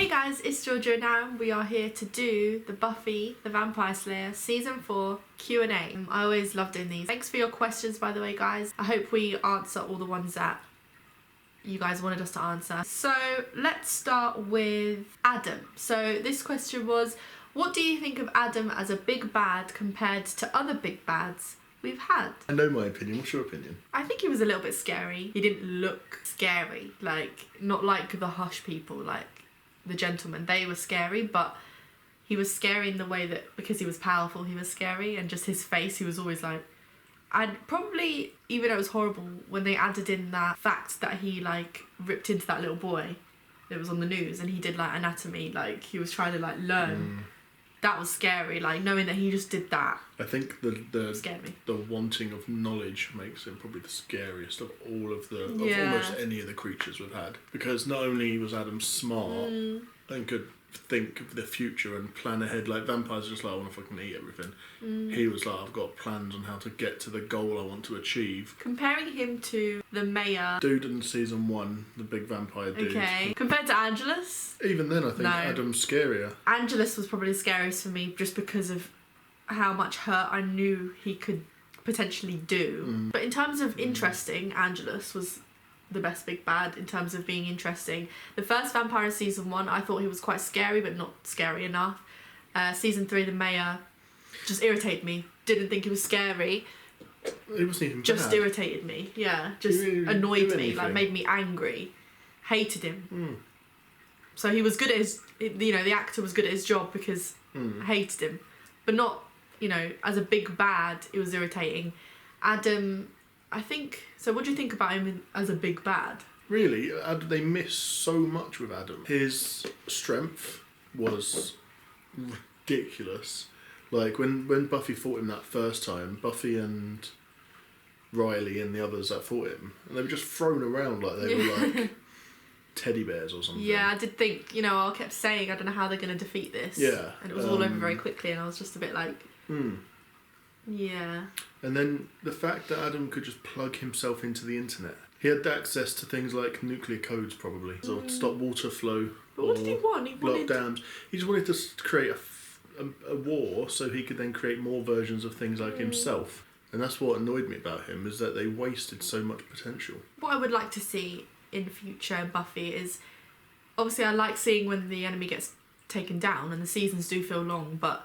Hey guys, it's Georgia now. We are here to do the Buffy the Vampire Slayer Season 4 Q&A. I always love doing these. Thanks for your questions, by the way, guys. I hope we answer all the ones that you guys wanted us to answer. So let's start with Adam. So this question was, what do you think of Adam as a big bad compared to other big bads we've had? I know my opinion. What's your opinion? I think he was a little bit scary. He didn't look scary, like, not like the Hush people, like the gentlemen. They were scary, but he was scary in the way that because he was powerful, he was scary, and just his face, he was always like, I'd probably, even though it was horrible, when they added in that fact that he like ripped into that little boy that was on the news and he did like anatomy, like he was trying to like learn. That was scary, like knowing that he just did that. I think the scared me. The wanting of knowledge makes him probably the scariest of all of the of almost any of the creatures we've had. Because not only was Adam smart and could think of the future and plan ahead, like vampires are just like, I want to fucking eat everything. He was like, I've got plans on how to get to the goal I want to achieve. Comparing him to the mayor Dude in season 1, the big vampire dude. Okay. Compared to Angelus? Even then I think Adam's scarier. Angelus was probably the scariest for me just because of how much hurt I knew he could potentially do. But in terms of interesting, Angelus was the best big bad in terms of being interesting. The first vampire in season 1, I thought he was quite scary, but not scary enough. Season 3, the mayor just irritated me. Didn't think he was scary. He wasn't even just bad. irritated me. Yeah, just annoyed me, like made me angry. Hated him. So he was good at his, you know, the actor was good at his job because I hated him. But not, you know, as a big bad, it was irritating. Adam, I think, so what do you think about him as a big bad? Really, they miss so much with Adam. His strength was ridiculous. Like, when Buffy fought him that first time, Buffy and Riley and the others that fought him, and they were just thrown around like they were like teddy bears or something. Yeah, I did think, you know, I kept saying, I don't know how they're going to defeat this. Yeah. And it was all over very quickly, and I was just a bit like, yeah. And then the fact that Adam could just plug himself into the internet. He had access to things like nuclear codes, probably, or to stop water flow. But what did he want? He wanted dams. He just wanted to create a war so he could then create more versions of things like himself. And that's what annoyed me about him, is that they wasted so much potential. What I would like to see in future Buffy is, obviously I like seeing when the enemy gets taken down, and the seasons do feel long, but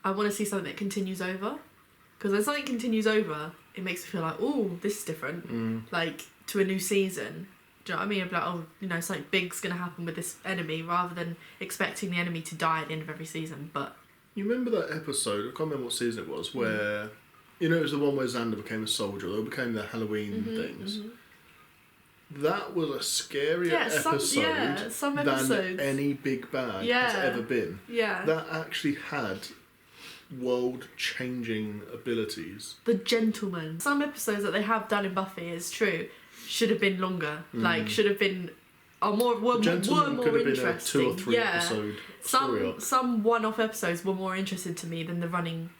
I want to see something that continues over. Because when something continues over, it makes me feel like, oh, this is different. Like, to a new season. Do you know what I mean? I'd be like, oh, you know, something big's going to happen with this enemy, rather than expecting the enemy to die at the end of every season. But you remember that episode, I can't remember what season it was, where, you know, it was the one where Xander became a soldier, they became the Halloween things. That was a scarier some episodes than any big bad has ever been. Yeah. That actually had world-changing abilities. The Gentleman. Some episodes that they have done in Buffy, is true, should have been longer. Like, should have been were more interesting. Could have been a 2 or 3 episode story arc. Some one-off episodes were more interesting to me than the running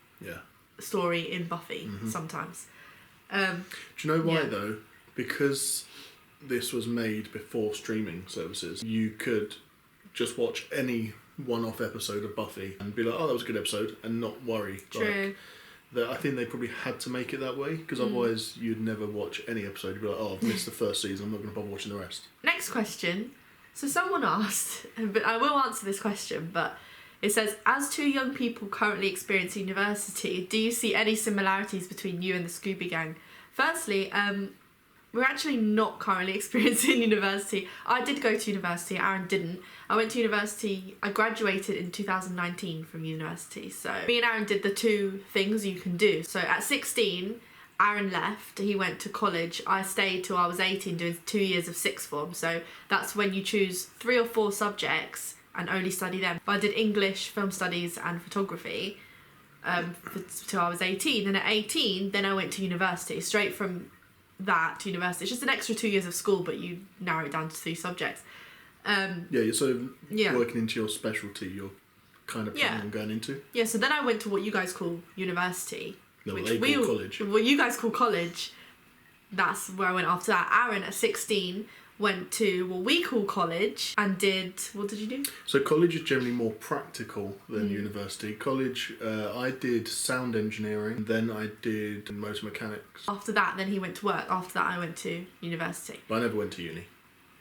story in Buffy sometimes. Do you know why though? Because this was made before streaming services. You could just watch any one-off episode of Buffy and be like, oh, that was a good episode, and not worry. True. Like, I think they probably had to make it that way, because otherwise you'd never watch any episode. You'd be like, oh, I've missed the first season, I'm not going to bother watching the rest. Next question. So someone asked, but I will answer this question, but it says, as 2 young people currently experiencing university, do you see any similarities between you and the Scooby Gang? Firstly, we're actually not currently experiencing university. I did go to university, Aaron didn't. I went to university, I graduated in 2019 from university. So me and Aaron did the 2 things you can do. So at 16, Aaron left, he went to college. I stayed till I was 18 doing 2 years of sixth form. So that's when you choose 3 or 4 subjects and only study them. But I did English, film studies and photography till I was 18. Then at 18, then I went to university, straight from that to university. It's just an extra 2 years of school, but you narrow it down to 3 subjects. You're sort of working into your specialty you're kind of planning on going into. Yeah, so then I went to what you guys call university. No, which they call college. What you guys call college. That's where I went after that. Aaron, at 16, went to what we call college and did... What did you do? So college is generally more practical than university. College, I did sound engineering, then I did motor mechanics. After that, then he went to work. After that, I went to university. But I never went to uni.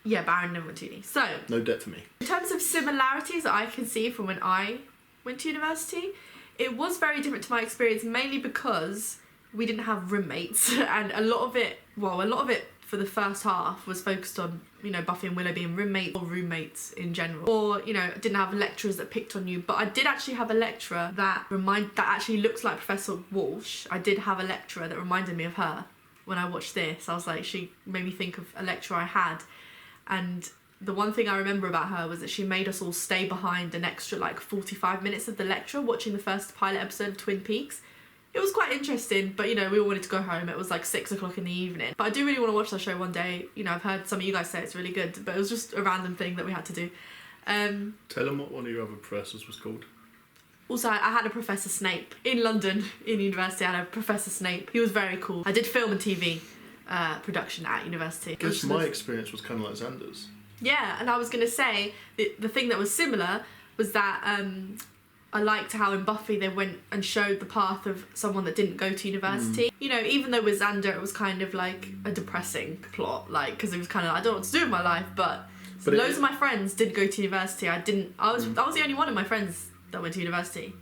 Yeah, Baron never went to uni. So... No debt for me. In terms of similarities that I can see from when I went to university, it was very different to my experience, mainly because we didn't have roommates, and a lot of it for the first half was focused on, you know, Buffy and Willow being roommates or roommates in general, or, you know, didn't have lecturers that picked on you. But I did actually have a lecturer that actually looks like Professor Walsh. I did have a lecturer that reminded me of her when I watched this. I was like, she made me think of a lecturer I had, and the one thing I remember about her was that she made us all stay behind an extra like 45 minutes of the lecture watching the first pilot episode of Twin Peaks. It was quite interesting, but, you know, we all wanted to go home. It was like 6 o'clock in the evening. But I do really want to watch that show one day. You know, I've heard some of you guys say it's really good, but it was just a random thing that we had to do. Tell them what one of your other professors was called. Also, I had a Professor Snape in London, in university. I had a Professor Snape. He was very cool. I did film and TV production at university. I guess my experience was kind of like Xander's. Yeah, and I was going to say, the thing that was similar was that I liked how in Buffy they went and showed the path of someone that didn't go to university. You know, even though with Xander it was kind of like a depressing plot, like, because it was kind of like, I don't know what to do with my life, but loads of my friends did go to university. I was the only one of my friends that went to university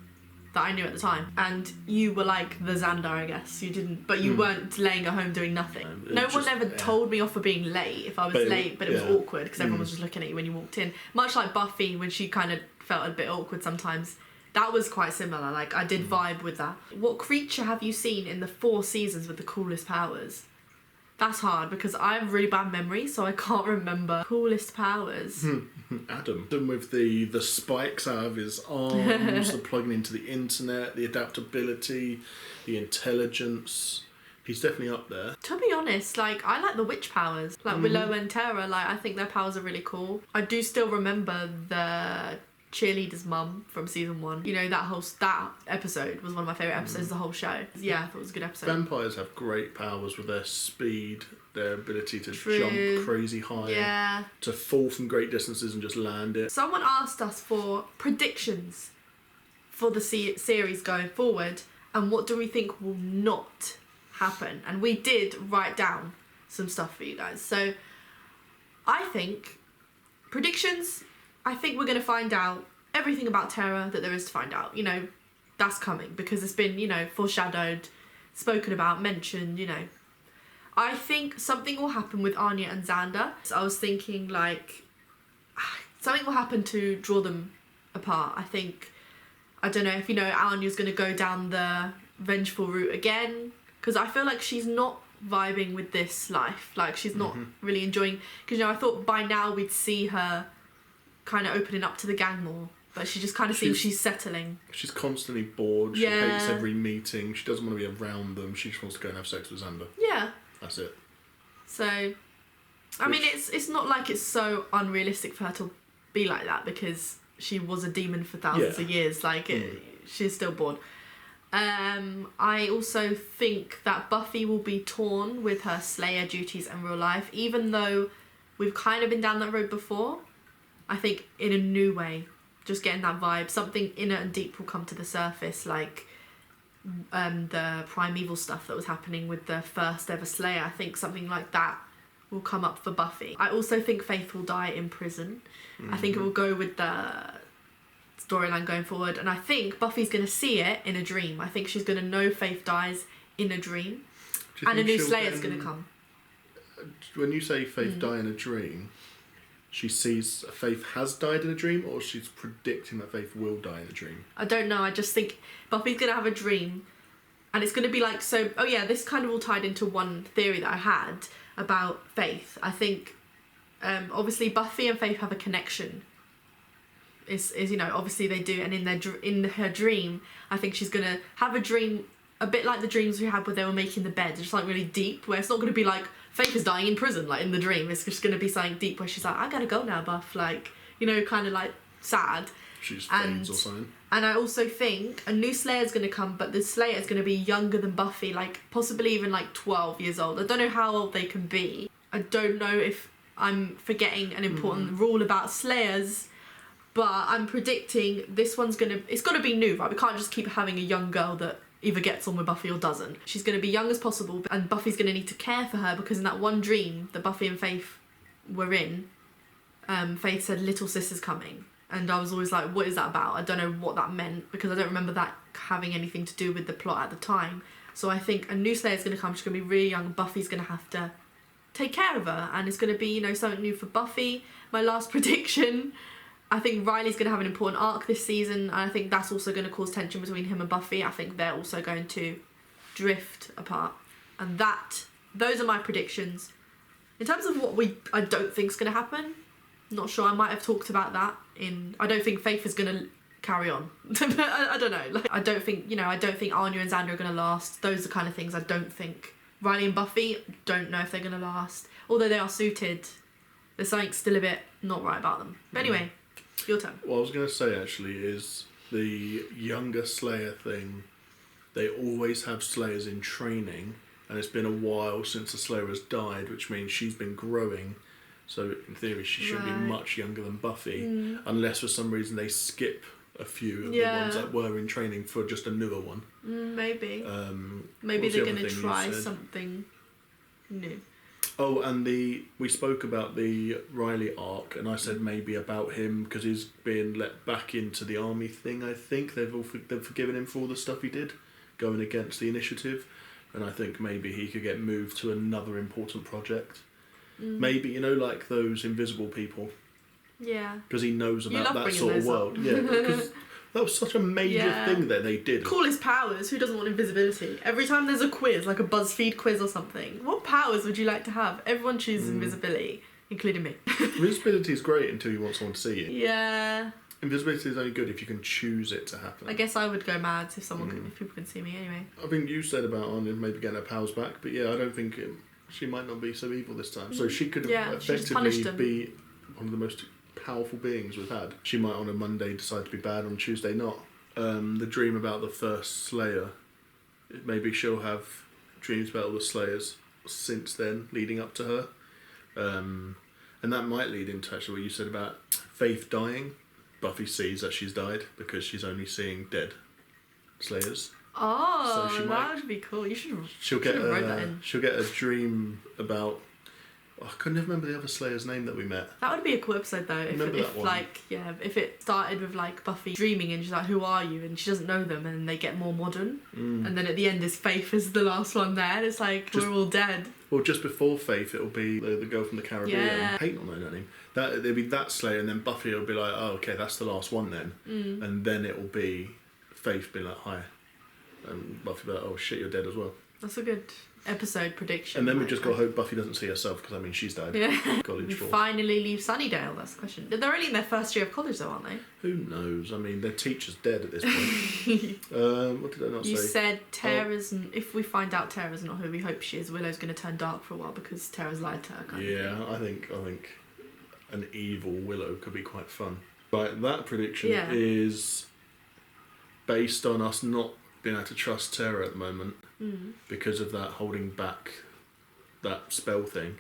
that I knew at the time, and you were like the Xander, I guess. You didn't, but you weren't laying at home doing nothing. No one ever told me off for being late if I was late, but it was awkward because everyone was just looking at you when you walked in. Much like Buffy, when she kind of felt a bit awkward sometimes. That was quite similar. Like, I did vibe with that. What creature have you seen in the 4 seasons with the coolest powers? That's hard because I have really bad memory, so I can't remember coolest powers. Adam with the spikes out of his arms, the plugging into the internet, the adaptability, the intelligence. He's definitely up there. To be honest, like, I like the witch powers. Like, Willow and Tara, like, I think their powers are really cool. I do still remember the cheerleader's mum from season 1. You know, that episode was one of my favourite episodes of the whole show. Yeah, I thought it was a good episode. Vampires have great powers with their speed, their ability to jump crazy high, to fall from great distances and just land it. Someone asked us for predictions for the series going forward, and what do we think will not happen? And we did write down some stuff for you guys. So I think predictions, I think we're going to find out everything about Tara that there is to find out. You know, that's coming because it's been, you know, foreshadowed, spoken about, mentioned, you know. I think something will happen with Anya and Xander. So I was thinking, like, something will happen to draw them apart. I think, I don't know if, you know, Anya's going to go down the vengeful route again, because I feel like she's not vibing with this life. Like, she's not really enjoying, because, you know, I thought by now we'd see her kind of opening up to the gang more, but she just kind of seems she's settling. She's constantly bored. She hates every meeting. She doesn't want to be around them. She just wants to go and have sex with Xander. Yeah. That's it. So, I mean, it's not like it's so unrealistic for her to be like that, because she was a demon for thousands of years. Like, she's still bored. I also think that Buffy will be torn with her Slayer duties in real life, even though we've kind of been down that road before. I think in a new way, just getting that vibe, something inner and deep will come to the surface, like the primeval stuff that was happening with the first ever Slayer. I think something like that will come up for Buffy. I also think Faith will die in prison. I think it will go with the storyline going forward, and I think Buffy's going to see it in a dream. I think she's going to know Faith dies in a dream, and a new Slayer's going to come. When you say Faith die in a dream, she sees Faith has died in a dream, or she's predicting that Faith will die in a dream? I don't know. I just think Buffy's going to have a dream, and it's going to be like, so, oh yeah, this kind of all tied into one theory that I had about Faith. I think, obviously, Buffy and Faith have a connection. Is you know, obviously they do, and in her dream, I think she's going to have a dream a bit like the dreams we had where they were making the bed, just like really deep, where it's not going to be like Faith is dying in prison, like in the dream. It's just going to be something deep where she's like, I gotta go now, Buff, like, you know, kind of like sad. She's fades or something. And I also think a new Slayer's going to come, but the Slayer is going to be younger than Buffy, like possibly even like 12 years old. I don't know how old they can be. I don't know if I'm forgetting an important rule about Slayers, but I'm predicting this one's it's got to be new, right? We can't just keep having a young girl that either gets on with Buffy or doesn't. She's going to be young as possible, and Buffy's going to need to care for her, because in that one dream that Buffy and Faith were in, Faith said little sister's coming, and I was always like, what is that about? I don't know what that meant, because I don't remember that having anything to do with the plot at the time. So I think a new Slayer's going to come. She's going to be really young, and Buffy's going to have to take care of her, and it's going to be, you know, something new for Buffy. My last prediction, I think Riley's going to have an important arc this season, and I think that's also going to cause tension between him and Buffy. I think they're also going to drift apart, and those are my predictions. In terms of what I don't think's going to happen, not sure. I might have talked about that I don't think Faith is going to carry on. I don't know. Like, I don't think Anya and Xander are going to last. Those are the kind of things I don't think. Riley and Buffy, don't know if they're going to last. Although they are suited, there's something still a bit not right about them. But anyway, your turn. What I was going to say actually is the younger Slayer thing. They always have Slayers in training, and it's been a while since the Slayer has died, which means she's been growing. So in theory, she should be much younger than Buffy, unless for some reason they skip a few of the ones that were in training for just a newer one. Maybe. Maybe they're going to try something new. Oh, and we spoke about the Riley arc, and I said maybe about him because he's been let back into the army thing. I think they've forgiven him for all the stuff he did, going against the initiative, and I think maybe he could get moved to another important project. Maybe, you know, like those invisible people. Yeah. Because he knows about that sort of world. Yeah, because that was such a major thing that they did. Coolest powers. Who doesn't want invisibility? Every time there's a quiz, like a BuzzFeed quiz or something, what powers would you like to have? Everyone chooses invisibility, including me. Invisibility is great until you want someone to see you. Yeah. Invisibility is only good if you can choose it to happen. I guess I would go mad if if people can see me anyway. I think you said about Anya maybe getting her powers back, but yeah, I don't think she might not be so evil this time. So she could effectively be one of the most powerful beings we've had. She might on a Monday decide to be bad, on Tuesday not. The dream about the first Slayer, maybe she'll have dreams about all the Slayers since then, leading up to her. And that might lead into actually what you said about Faith dying. Buffy sees that she's died because she's only seeing dead Slayers. Oh, so that would be cool. She'll get a dream about. I couldn't remember the other Slayer's name that we met. That would be a cool episode though. If it started with like Buffy dreaming and she's like, "Who are you?" and she doesn't know them, and then they get more modern, and then at the end is Faith is the last one there, and it's like we're all dead. Well, just before Faith, it'll be the girl from the Caribbean. Yeah. I hate not knowing that name. There'll be that Slayer, and then Buffy will be like, "Oh, okay, that's the last one then," and then it will be Faith being like, "Hi." And Buffy be like, "Oh shit, you're dead as well." That's a good episode prediction. And then we just got to hope Buffy doesn't see herself, because I mean she's died. Yeah. College for. Finally leave Sunnydale. That's the question. They're only in their first year of college though, aren't they? Who knows? I mean, their teacher's dead at this point. What did I not say? You said Tara's. If we find out Tara's not who we hope she is, Willow's going to turn dark for a while because Tara's lied to her. Yeah, I think an evil Willow could be quite fun. Right, that prediction is based on us not being able to trust Tara at the moment because of that holding back that spell thing.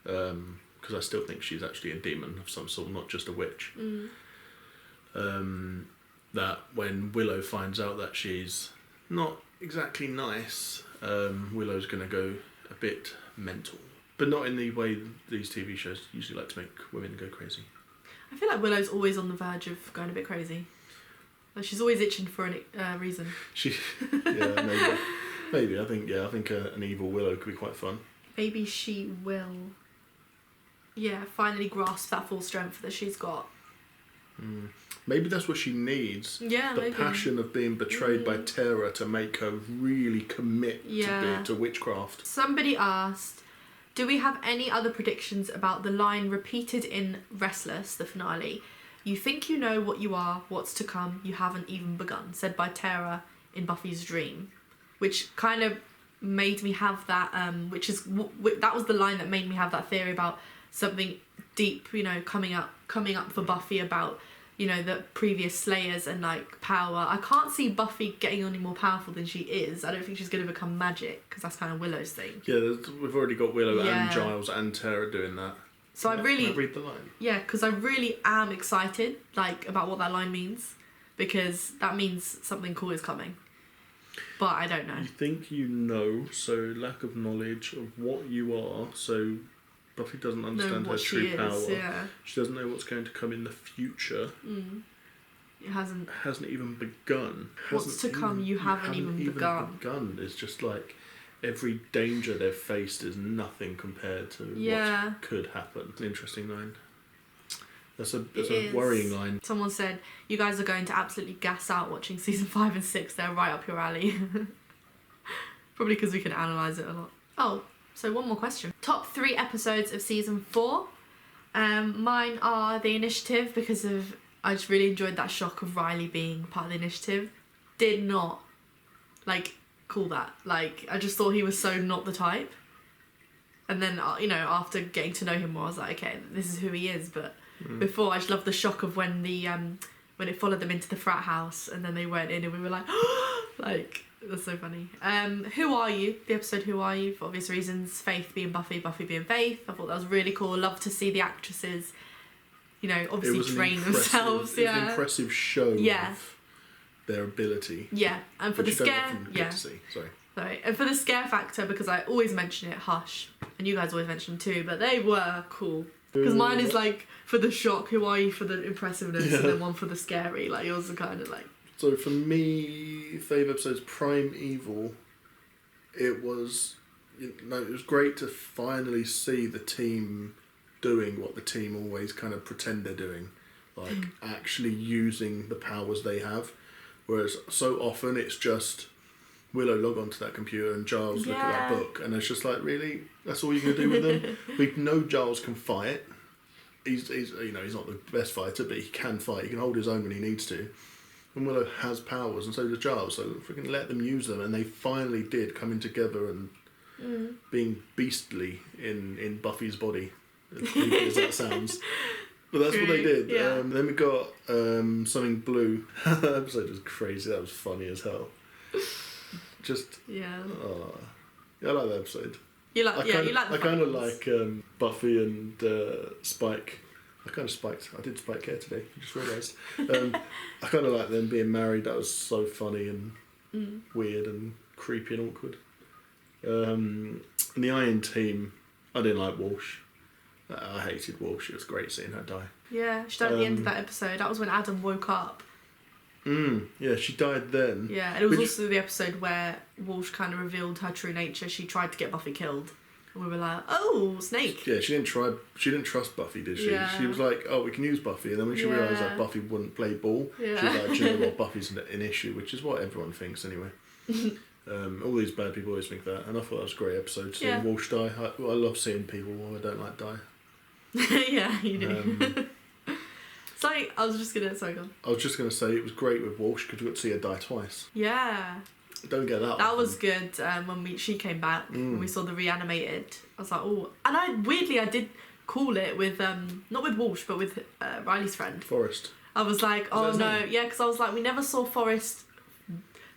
Because I still think she's actually a demon of some sort, not just a witch. That when Willow finds out that she's not exactly nice, Willow's going to go a bit mental. But not in the way these TV shows usually like to make women go crazy. I feel like Willow's always on the verge of going a bit crazy. Like she's always itching for a reason. Maybe. I think an evil Willow could be quite fun. Maybe she will. Yeah, finally grasp that full strength that she's got. Maybe that's what she needs. Yeah, the maybe. passion of being betrayed by Tara to make her really commit to witchcraft. Somebody asked, do we have any other predictions about the line repeated in Restless, the finale? You think you know what you are, what's to come, you haven't even begun, said by Tara in Buffy's dream. Which kind of made me have that, that was the line that made me have that theory about something deep, coming up for Buffy about, the previous Slayers and like power. I can't see Buffy getting any more powerful than she is. I don't think she's going to become magic, because that's kind of Willow's thing. Yeah, we've already got Willow and Giles and Tara doing that. So I really... Can I read the line? Yeah, because I really am excited, like, about what that line means. Because that means something cool is coming. But I don't know. You think you know, so lack of knowledge of what you are, so Buffy doesn't understand her true power. Yeah. She doesn't know what's going to come in the future. It hasn't even begun. What's to come, you haven't even begun. It's just like every danger they've faced is nothing compared to what could happen. It's an interesting line. That's a worrying line. Someone said, you guys are going to absolutely gas out watching season 5 and 6. They're right up your alley. Probably because we can analyse it a lot. Oh, so one more question. Top 3 episodes of season 4. Mine are The Initiative, because I just really enjoyed that shock of Riley being part of the Initiative. Did not, call that. I just thought he was so not the type. And then, after getting to know him more, I was like, okay, this is who he is, but... Before, I just loved the shock of when when it followed them into the frat house and then they went in and we were like, that's so funny. Who Are You? The episode Who Are You? For obvious reasons. Faith being Buffy, Buffy being Faith. I thought that was really cool. Love to see the actresses, obviously train themselves. It was an impressive show of their ability. Yeah, and for the scare, Sorry. And for the scare factor, because I always mention it, Hush, and you guys always mention them too, but they were cool. Because mine is for the shock, Who Are You for the impressiveness, and then one for the scary. Yours are kind of So for me, favourite episodes, Prime Evil. It was, it was great to finally see the team doing what the team always kind of pretend they're doing, actually using the powers they have. Whereas so often it's just Willow log onto that computer and Giles look at that book, and it's just really, that's all you're gonna do with them. We know Giles can fight. He's he's not the best fighter, but he can fight. He can hold his own when he needs to. And Willow has powers, and so does Giles. So freaking let them use them, and they finally did coming together and being beastly in Buffy's body. As creepy as that sounds. But that's what they did. Yeah. Then we got Something Blue. That episode was crazy. That was funny as hell. Just I like that episode. You like I kind of like Buffy and Spike. I kind of spiked. I did spike hair today. I just realised. I kind of like them being married. That was so funny and weird and creepy and awkward. And the Iron Team, I didn't like Walsh. I hated Walsh. It was great seeing her die. Yeah, she died at the end of that episode. That was when Adam woke up. Yeah, she died then. Yeah, and it was also the episode where Walsh kind of revealed her true nature. She tried to get Buffy killed. And we were like, oh, Snake. Yeah, she didn't trust Buffy, did she? Yeah. She was like, oh, we can use Buffy. And then when she realised that Buffy wouldn't play ball, she was like, do you know what, Buffy's an issue, which is what everyone thinks anyway. All these bad people always think that. And I thought that was a great episode. Seeing Walsh die. I love seeing people I don't like die. Yeah, you do. Sorry, I was just gonna say it was great with Walsh because we got to see her die twice. Yeah. Don't get that. That was good. When she came back, when we saw the reanimated, I was like, oh. And I did call it with not with Walsh, but with Riley's friend, Forrest. I was like, oh no, because I was like, we never saw Forrest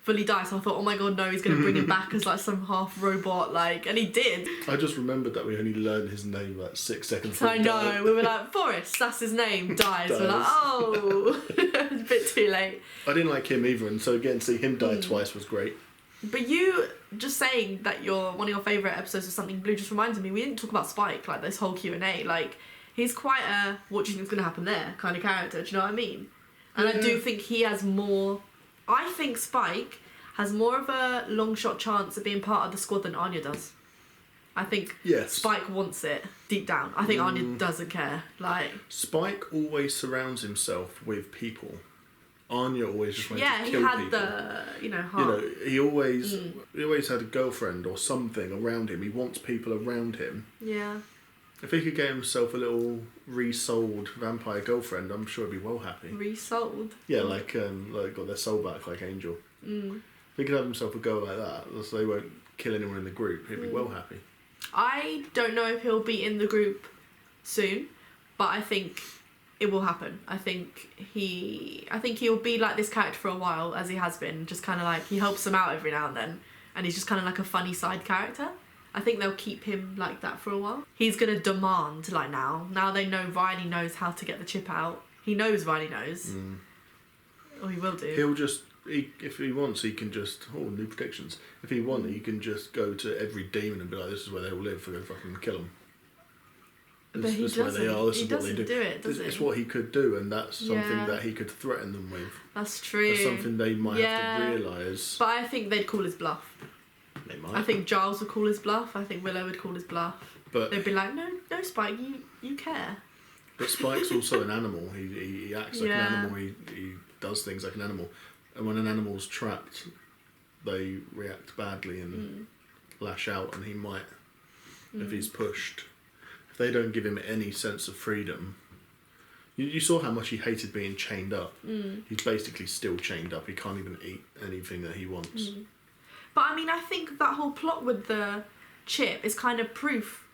fully die, so I thought, oh my god, no, he's gonna bring him back as some half robot, and he did. I just remembered that we only learned his name 6 seconds. I know. We were like, Forrest, that's his name. Dies. We're like, oh, it's a bit too late. I didn't like him either, and so again, see him die twice was great. But you just saying that one of your favourite episodes of Something Blue just reminded me, we didn't talk about Spike, this whole Q&A. He's quite a, what do you think's going to happen there kind of character, do you know what I mean? And I do think he has more, I think Spike has more of a long shot chance of being part of the squad than Anya does. I think Spike wants it deep down. I think Anya doesn't care. Spike always surrounds himself with people. Anya always just wants to kill people. Yeah, he had the, heart. He always had a girlfriend or something around him. He wants people around him. Yeah. If he could get himself a little resold vampire girlfriend, I'm sure he'd be well happy. Resold? Yeah, got their soul back like Angel. If he could have himself a girl like that, so they won't kill anyone in the group, he'd be well happy. I don't know if he'll be in the group soon, but I think it will happen. I think he'll be like this character for a while, as he has been, just kind of he helps them out every now and then, and he's just kind of like a funny side character. I think they'll keep him like that for a while. He's going to demand, like now they know Riley knows how to get the chip out. He knows Riley knows. Or he will do. He'll just, if he wants, he can just, new predictions. If he wants, he can just go to every demon and be like, this is where they all live, we're going to fucking kill them. But he doesn't. He doesn't do it, does he? It's what he could do, and that's something that he could threaten them with. That's true. That's something they might have to realise. But I think they'd call his bluff. They might. I think Giles would call his bluff. I think Willow would call his bluff. But they'd be like, no, Spike, you care. But Spike's also an animal. He acts like an animal. He does things like an animal. And when an animal's trapped, they react badly and lash out, and he might, if he's pushed. If they don't give him any sense of freedom... You saw how much he hated being chained up. He's basically still chained up. He can't even eat anything that he wants. But I mean, I think that whole plot with the chip is kind of proof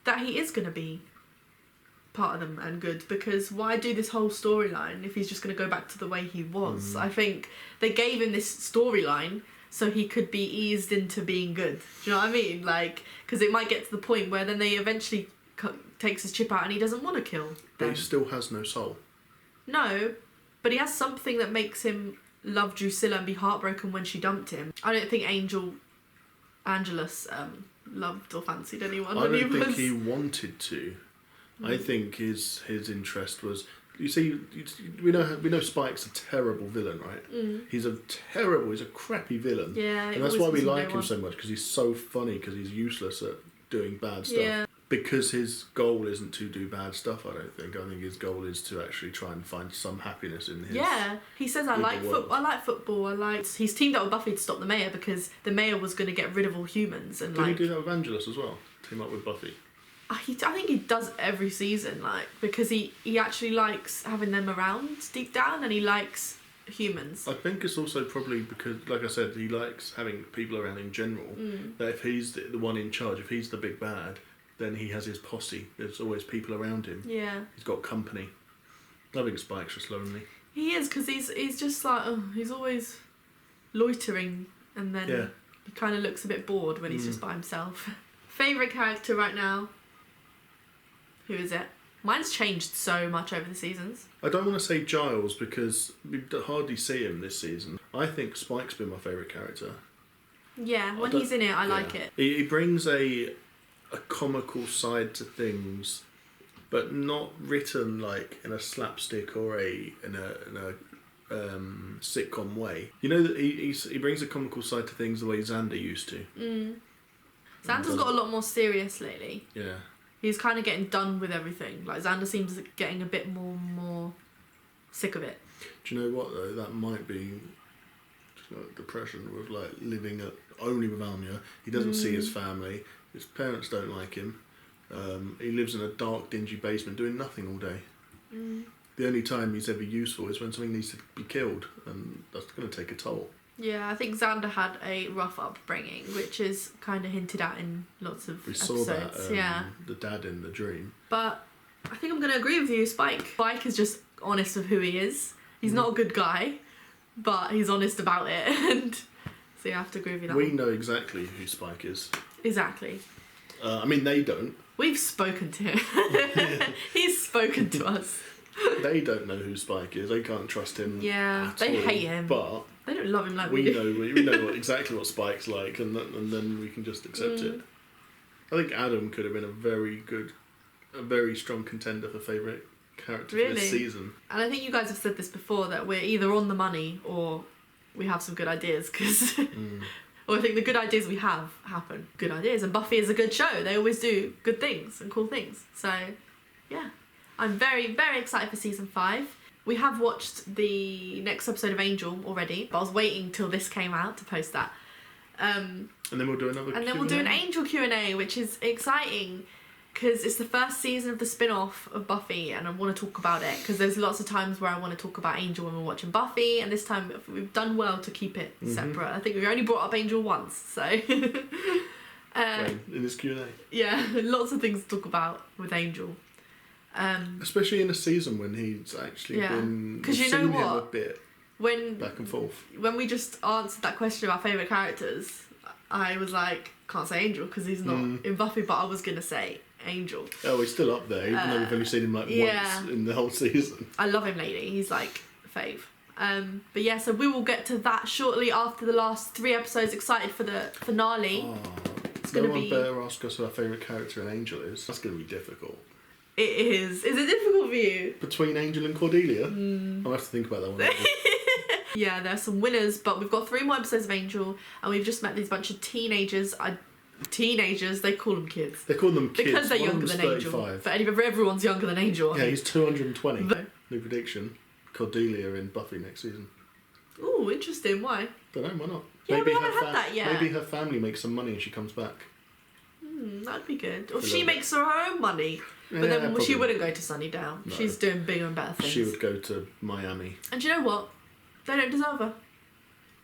that he is going to be part of them and good, because why do this whole storyline if he's just going to go back to the way he was? I think they gave him this storyline so he could be eased into being good. Do you know what I mean? Like, because it might get to the point where then they eventually takes his chip out and he doesn't want to kill them. But he still has no soul. No, but he has something that makes him love Drusilla and be heartbroken when she dumped him. I don't think Angelus loved or fancied anyone. I don't think he wanted to. I think his interest was... You see, we know Spike's a terrible villain, right? He's a crappy villain. Yeah, and that's why we like him so much, because he's so funny, because he's useless at doing bad stuff. Yeah. Because his goal isn't to do bad stuff, I don't think. I think his goal is to actually try and find some happiness in his... Yeah, he says, I like football. He's teamed up with Buffy to stop the mayor because the mayor was going to get rid of all humans. And Did he do that with Angelus as well? Team up with Buffy? I think he does every season, because he actually likes having them around deep down, and he likes humans. I think it's also probably because, like I said, he likes having people around in general. That if he's the one in charge, if he's the big bad, then he has his posse. There's always people around him. Yeah. He's got company. I think Spike's just lonely. He is, because he's just like, he's always loitering, and then he kind of looks a bit bored when he's just by himself. Favourite character right now? Who is it? Mine's changed so much over the seasons. I don't want to say Giles because we hardly see him this season. I think Spike's been my favourite character. Yeah, when he's in it, I like it. He brings a comical side to things, but not written like in a slapstick or in a sitcom way. You know that he brings a comical side to things the way Xander used to. Xander's got a lot more serious lately. Yeah. He's kind of getting done with everything. Like, Xander seems getting a bit more sick of it. Do you know what, though? That might be depression with, like, living only with Almia. He doesn't see his family. His parents don't like him. He lives in a dark, dingy basement doing nothing all day. The only time he's ever useful is when something needs to be killed, and that's going to take a toll. Yeah, I think Xander had a rough upbringing, which is kind of hinted at in lots of episodes. We saw that, the dad in the dream. But I think I'm going to agree with you, Spike. Spike is just honest of who he is. He's not a good guy, but he's honest about it, and so you have to agree with that. We know exactly who Spike is. Exactly. I mean, they don't. We've spoken to him. He's spoken to us. They don't know who Spike is. They can't trust him. Yeah, they hate him. But they don't love him like we do. We know exactly what Spike's like, and then we can just accept it. I think Adam could have been a very strong contender for favourite character for this season. And I think you guys have said this before, that we're either on the money or we have some good ideas, because or I think the good ideas we have happen. Good ideas. And Buffy is a good show. They always do good things and cool things. So, yeah. I'm very, very excited for season 5. We have watched the next episode of Angel already, but I was waiting till this came out to post that. And then we'll do another Q&A. And then we'll do an Angel Q&A, which is exciting because it's the first season of the spin-off of Buffy, and I want to talk about it because there's lots of times where I want to talk about Angel when we're watching Buffy, and this time we've done well to keep it separate. I think we've only brought up Angel once, so... in this Q&A. Yeah, lots of things to talk about with Angel. Especially in a season when he's actually been... Because you know what? A bit when back and forth. When we just answered that question about favourite characters, I was like, can't say Angel because he's not in Buffy, but I was going to say Angel. Oh, he's still up there, even though we've only seen him like once in the whole season. I love him lately. He's like fave. But yeah, so we will get to that shortly after the last 3 episodes. Excited for the finale. Oh, it's no going to one be... better ask us who our favourite character in Angel is. That's going to be difficult. It is. Is it difficult for you? Between Angel and Cordelia? I'll have to think about that one. Yeah, there are some winners, but we've got 3 more episodes of Angel, and we've just met these bunch of teenagers. Teenagers, they call them kids. They call them kids. Because they're One of younger them's than Angel. 35. But anyway, everyone's younger than Angel. Yeah, he's 220. But... New prediction. Cordelia in Buffy next season. Ooh, interesting. Why? Don't know, why not? Yeah, we haven't had that yet. Maybe her family makes some money and she comes back. That'd be good. Or she makes her own money. But then probably. she wouldn't go to Sunnydale. No. She's doing bigger and better things. She would go to Miami. And do you know what? They don't deserve her.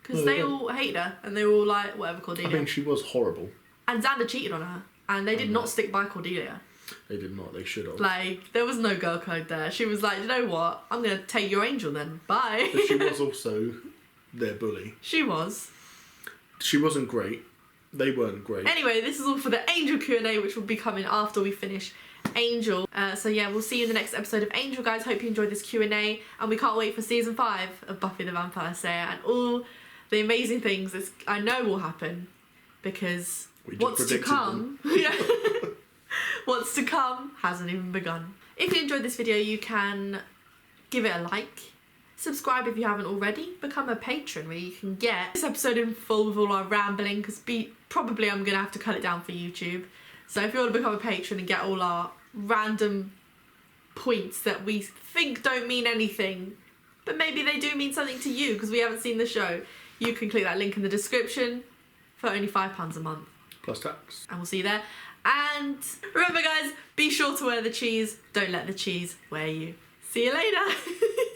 Because No, they they all hate her. And they were all like, whatever, Cordelia. I mean, she was horrible. And Xander cheated on her. And they did not stick by Cordelia. They did not. They should have. Like, there was no girl code there. She was like, you know what? I'm going to take your Angel then. Bye. But she was also their bully. She was. She wasn't great. They weren't great. Anyway, this is all for the Angel Q&A, which will be coming after we finish Angel. So yeah, we'll see you in the next episode of Angel, guys. Hope you enjoyed this Q&A. And we can't wait for season 5 of Buffy the Vampire Slayer and all the amazing things that I know will happen. Because what's to come... Yeah. What's to come hasn't even begun. If you enjoyed this video, you can give it a like. Subscribe if you haven't already. Become a patron where you can get this episode in full with all our rambling, because probably I'm going to have to cut it down for YouTube. So if you want to become a patron and get all our random points that we think don't mean anything, but maybe they do mean something to you because we haven't seen the show, you can click that link in the description for only £5 a month. Plus tax. And we'll see you there. And remember, guys, be sure to wear the cheese. Don't let the cheese wear you. See you later.